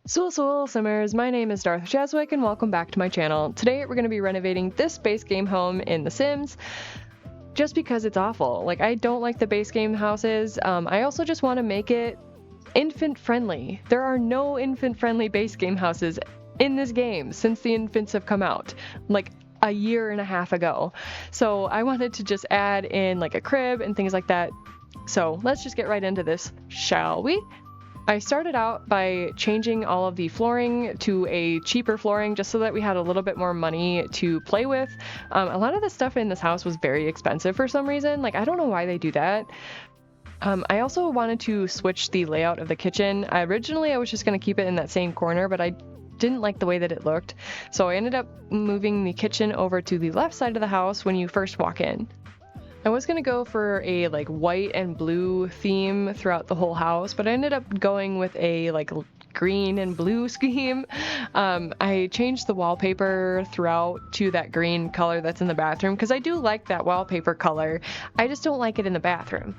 Soul Simmers, my name is Darth Jesweaksims and welcome back to my channel. Today we're going to be renovating this base game home in The Sims just because it's awful. Like, I don't like the base game houses. I also just want to make it infant friendly. There are no infant friendly base game houses in this game since the infants have come out, like a year and a half ago. So I wanted to just add in like a crib and things like that. So let's just get right into this, shall we? I started out by changing all of the flooring to a cheaper flooring just so that we had a little bit more money to play with. A lot of the stuff in this house was very expensive for some reason. Like, I don't know why they do that. I also wanted to switch the layout of the kitchen. Originally, I was just going to keep it in that same corner, but I didn't like the way that it looked. So I ended up moving the kitchen over to the left side of the house when you first walk in. I was going to go for a like white and blue theme throughout the whole house, but I ended up going with a like green and blue scheme. I changed the wallpaper throughout to that green color that's in the bathroom because I do like that wallpaper color. I just don't like it in the bathroom.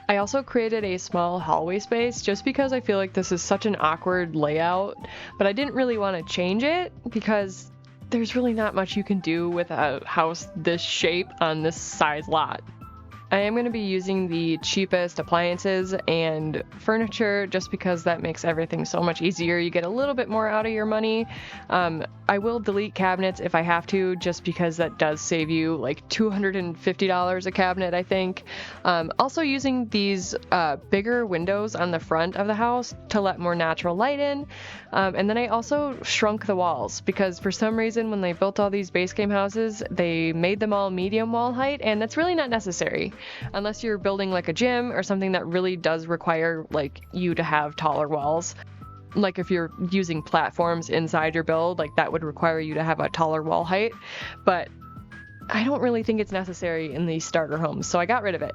I also created a small hallway space just because I feel like this is such an awkward layout, but I didn't really want to change it because there's really not much you can do with a house this shape on this size lot. I am going to be using the cheapest appliances and furniture just because that makes everything so much easier. You get a little bit more out of your money. I will delete cabinets if I have to, just because that does save you like $250 a cabinet, I think. Also using these bigger windows on the front of the house to let more natural light in. And then I also shrunk the walls because for some reason when they built all these base game houses, they made them all medium wall height, and that's really not necessary. Unless you're building like a gym or something that really does require like you to have taller walls. Like if you're using platforms inside your build, like that would require you to have a taller wall height. But I don't really think it's necessary in these starter homes, so I got rid of it.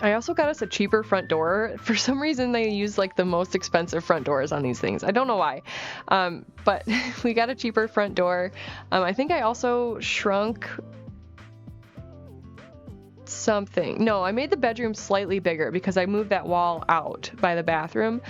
I also got us a cheaper front door. For some reason, they use like the most expensive front doors on these things. I don't know why, but we got a cheaper front door. I think I also shrunk something. No, I made the bedroom slightly bigger because I moved that wall out by the bathroom.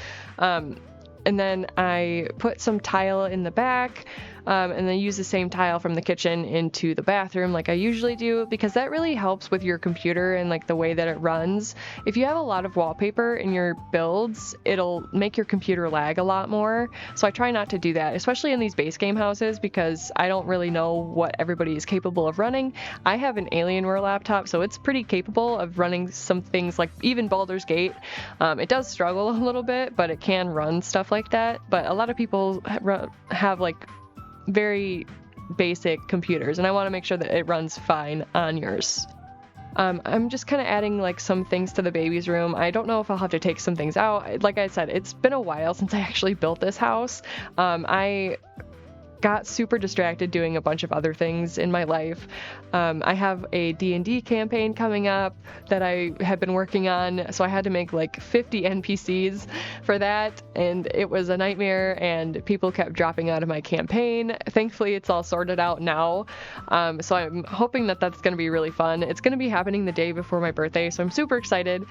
And then I put some tile in the back, and then use the same tile from the kitchen into the bathroom like I usually do, because that really helps with your computer and like the way that it runs. If you have a lot of wallpaper in your builds, it'll make your computer lag a lot more. So I try not to do that, especially in these base game houses, because I don't really know what everybody is capable of running. I have an Alienware laptop, so it's pretty capable of running some things like even Baldur's Gate. It does struggle a little bit, but it can run stuff like that. But a lot of people have like very basic computers, and I want to make sure that it runs fine on yours. I'm just kind of adding like some things to the baby's room. I don't know if I'll have to take some things out. Like I said, it's been a while since I actually built this house. I got super distracted doing a bunch of other things in my life. I have a D&D campaign coming up that I have been working on, so I had to make like 50 NPCs for that, and it was a nightmare, and people kept dropping out of my campaign. Thankfully, it's all sorted out now, so I'm hoping that that's going to be really fun. It's going to be happening the day before my birthday, so I'm super excited.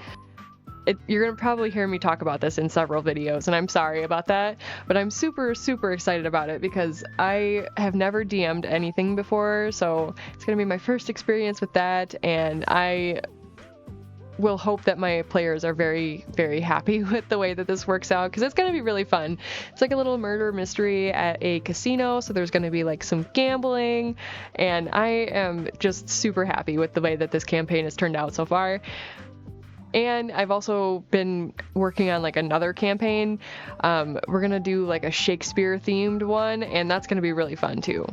You're going to probably hear me talk about this in several videos, and I'm sorry about that, but I'm super, super excited about it because I have never DM'd anything before, so it's going to be my first experience with that, and I will hope that my players are very, very happy with the way that this works out, because it's going to be really fun. It's like a little murder mystery at a casino, so there's going to be like some gambling, and I am just super happy with the way that this campaign has turned out so far. And I've also been working on like another campaign. We're gonna do like a Shakespeare themed one, and that's gonna be really fun too.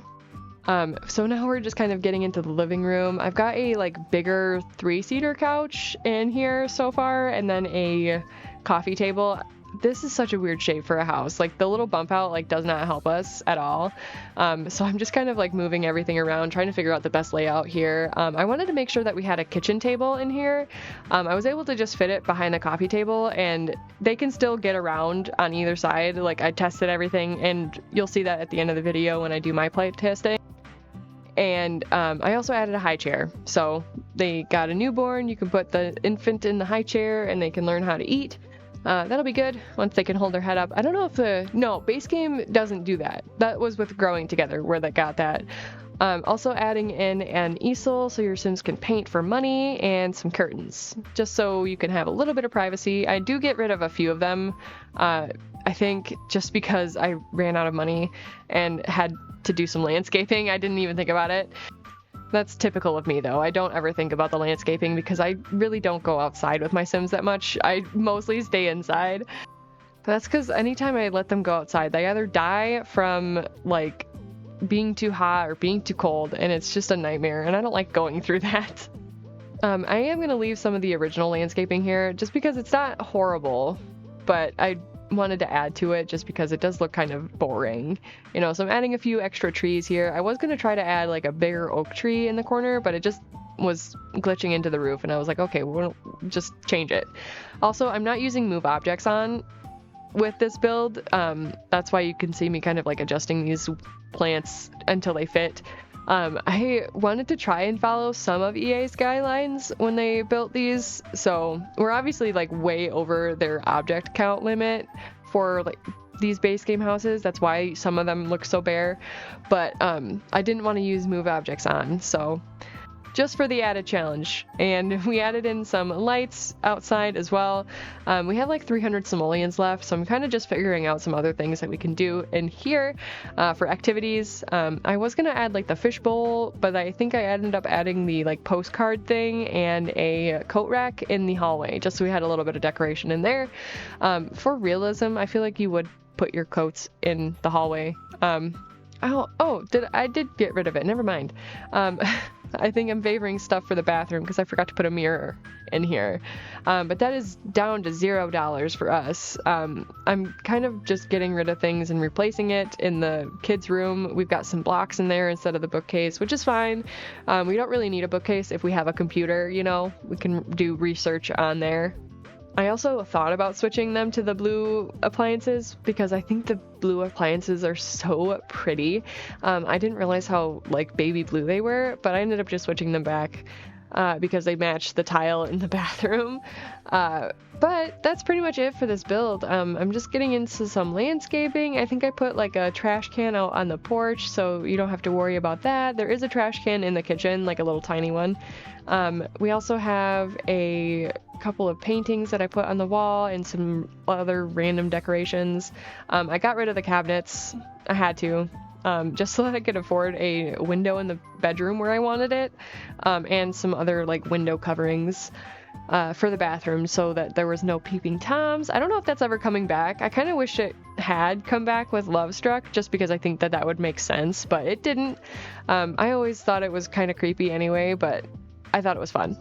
So now we're just kind of getting into the living room. I've got a like bigger 3-seater couch in here so far, and then a coffee table. This is such a weird shape for a house. Like the little bump out like does not help us at all. So I'm just kind of like moving everything around, trying to figure out the best layout here. I wanted to make sure that we had a kitchen table in here. I was able to just fit it behind the coffee table, and they can still get around on either side. Like I tested everything, and you'll see that at the end of the video when I do my play testing. And I also added a high chair. So they got a newborn, you can put the infant in the high chair and they can learn how to eat. That'll be good once they can hold their head up. I don't know if no, base game doesn't do that. That was with Growing Together where they got that. Also adding in an easel so your Sims can paint for money, and some curtains, just so you can have a little bit of privacy. I do get rid of a few of them, I think just because I ran out of money and had to do some landscaping. I didn't even think about it. That's typical of me, though. I don't ever think about the landscaping because I really don't go outside with my Sims that much. I mostly stay inside. That's because anytime I let them go outside, they either die from, like, being too hot or being too cold, and it's just a nightmare, and I don't like going through that. I am going to leave some of the original landscaping here just because it's not horrible, but I wanted to add to it just because it does look kind of boring, you know. So I'm adding a few extra trees here. I was going to try to add like a bigger oak tree in the corner, but it just was glitching into the roof, and I was like, okay, we'll just change it. Also, I'm not using move objects on with this build. That's why you can see me kind of like adjusting these plants until they fit. I wanted to try and follow some of EA's guidelines when they built these, so we're obviously like way over their object count limit for like these base game houses. That's why some of them look so bare, but I didn't want to use move objects on, so just for the added challenge. And we added in some lights outside as well. We have like 300 simoleons left, so I'm kind of just figuring out some other things that we can do in here for activities. I was gonna add like the fishbowl, but I think I ended up adding the like postcard thing and a coat rack in the hallway, just so we had a little bit of decoration in there. For realism, I feel like you would put your coats in the hallway. I did get rid of it, never mind. I think I'm favoring stuff for the bathroom because I forgot to put a mirror in here. But that is down to $0 for us. I'm kind of just getting rid of things and replacing it in the kids' room. We've got some blocks in there instead of the bookcase, which is fine. We don't really need a bookcase if we have a computer, you know. We can do research on there. I also thought about switching them to the blue appliances because I think the blue appliances are so pretty. I didn't realize how like baby blue they were, but I ended up just switching them back because they match the tile in the bathroom. But that's pretty much it for this build. I'm just getting into some landscaping. I think I put like a trash can out on the porch, so you don't have to worry about that. There is a trash can in the kitchen, like a little tiny one. We also have a couple of paintings that I put on the wall and some other random decorations. I got rid of the cabinets. I had to. Just so that I could afford a window in the bedroom where I wanted it, and some other like window coverings for the bathroom so that there was no peeping toms. I don't know if that's ever coming back. I kind of wish it had come back with Love Struck, just because I think that would make sense, but it didn't. I always thought it was kind of creepy anyway, but I thought it was fun.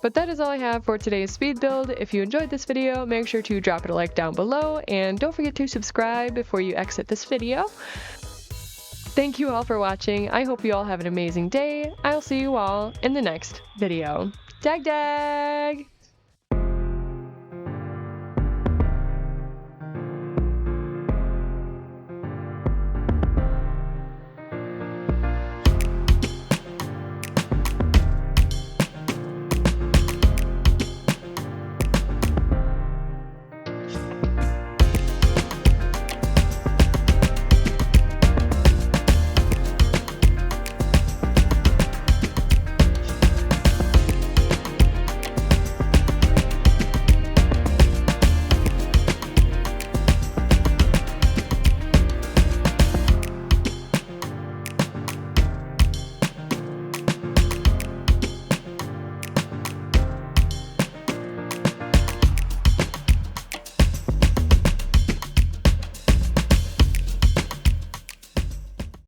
But that is all I have for today's speed build. If you enjoyed this video, make sure to drop it a like down below, and don't forget to subscribe before you exit this video. Thank you all for watching. I hope you all have an amazing day. I'll see you all in the next video. Dag dag!